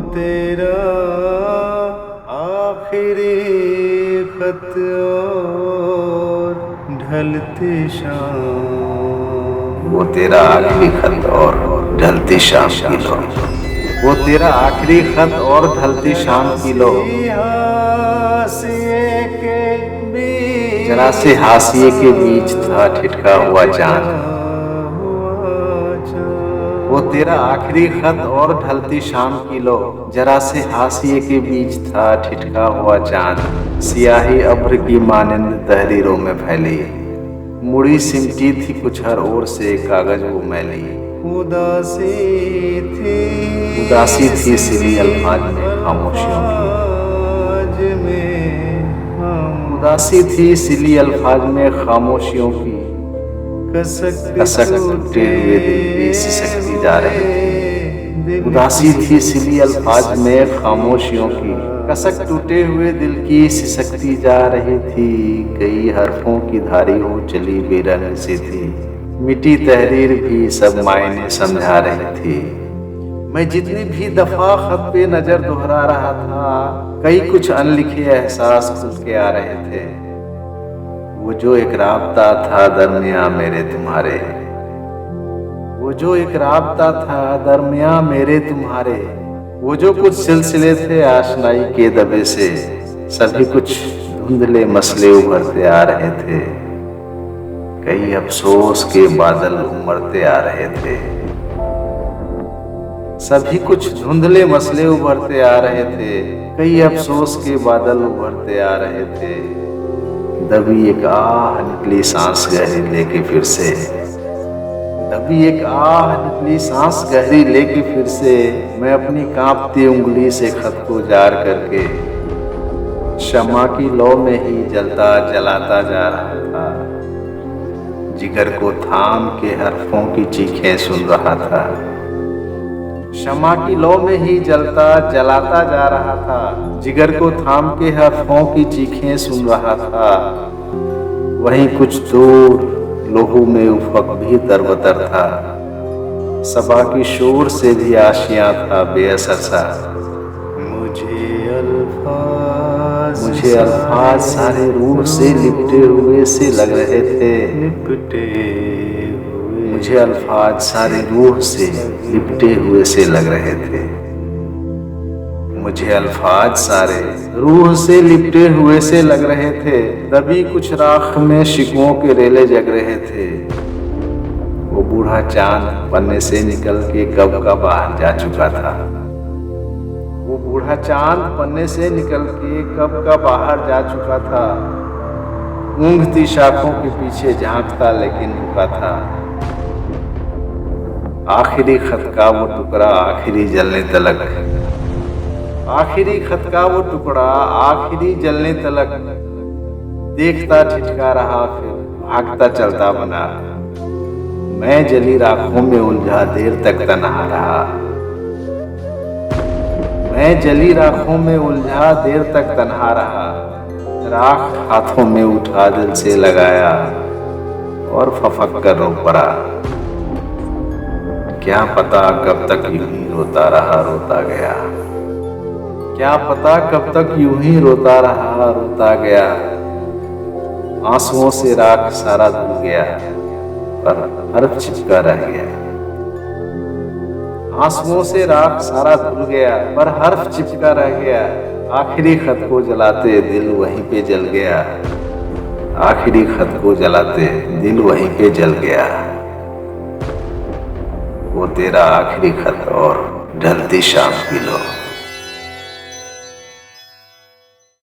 तेरा आखिरी खत और ढलती शाम। वो तेरा आखिरी खत और ढलती शाम की लो। वो तेरा आखिरी खत और ढलती शाम की लो। जरा से हाशिए के बीच था ठिठका हुआ चांद। वो तेरा आखिरी खत और ढलती शाम की लो। जरा से हाशिए के बीच था ठिठका हुआ चांद। सियाही अब्र की मानिंद तहरीरों में फैली, मुड़ी सिमटी थी कुछ हर ओर से कागज वो मैली। उदासी थी सिली अल्फाज में खामोशियों की। उदासी थी सिली अल्फाज में खामोशियों की। कसक टूटे हुए दिल की सिसकती जा रही थी। उदासी थी सिली अल्फाज में खामोशियों की। कसक टूटे हुए दिल की सिसकती जा रही थी। कई हरफों की धारी हो चली बेरंग सी थी। मिटी तहरीर भी सब मायने समझा रही थी। मैं जितनी भी दफा खत पे नजर दोहरा रहा था, कई कुछ अनलिखे एहसास खुल के आ रहे थे। वो जो एक राब्ता था दरमिया मेरे तुम्हारे। वो जो एक राब्ता था दरमिया मेरे तुम्हारे। वो जो कुछ सिलसिले थे आशनाई के दबे से। सभी कुछ धुंधले मसले उभरते आ रहे थे। कई अफसोस के बादल उमड़ते आ रहे थे। सभी कुछ धुंधले मसले उभरते आ रहे थे। कई अफसोस के बादल उभरते आ रहे थे। दबी एक आह निकली सांस गहरी लेके फिर से। दबी एक आह निकली सांस गहरी लेके फिर से। मैं अपनी कांपती उंगली से खत को जार करके शमा की लौ में ही जलता जलाता जा रहा था। जिगर को थाम के हरफों की चीखें सुन रहा था। शमा की लौ में ही जलता जलाता जा रहा था। जिगर को थाम के हरफों की चीखें सुन रहा था। वहीं कुछ दूर लोहू में उफक भी तरबतर था। सबा की शोर से भी आशियां था बेअसर सा। मुझे अल्फाज सारे रूह से लिपटे हुए से लग रहे थे। मुझे अल्फाज सारे रूह से लिपटे हुए से लग रहे थे। मुझे अल्फाज सारे रूह से लिपटे हुए से लग रहे थे। दबी कुछ राख में शिकवों के रेले जग रहे थे। वो बूढ़ा चांद पन्ने से निकल के कब का बाहर जा चुका था। वो बूढ़ा चांद पन्ने से निकल के कब का बाहर जा चुका था। ऊँघती शाखों के पीछे झांकता लेकिन रुका था। आखिरी खत का वो टुकड़ा आखिरी जलने तलक। आखिरी खत का वो टुकड़ा आखिरी जलने तलक। देखता ठिठका रहा फिर भागता चलता बना। मैं जली राखों में उलझा देर तक तन्हा रहा। मैं जली राखों में उलझा देर तक तन्हा रहा। राख हाथों में उठा दिल से लगाया और फफक कर रो पड़ा। क्या पता कब तक यूं ही रोता रहा रोता गया। क्या पता कब तक यूं ही रोता रहा रोता गया। आंसुओं से राख सारा धुल गया पर हर्फ चिपका रह गया। आंसुओं से राख सारा धुल गया पर हर्फ चिपका रह गया। आखिरी खत को जलाते दिल वहीं पे जल गया। आखिरी खत को जलाते दिल वहीं पे जल गया। वो तेरा आखिरी खत और ढलती शाम की लो।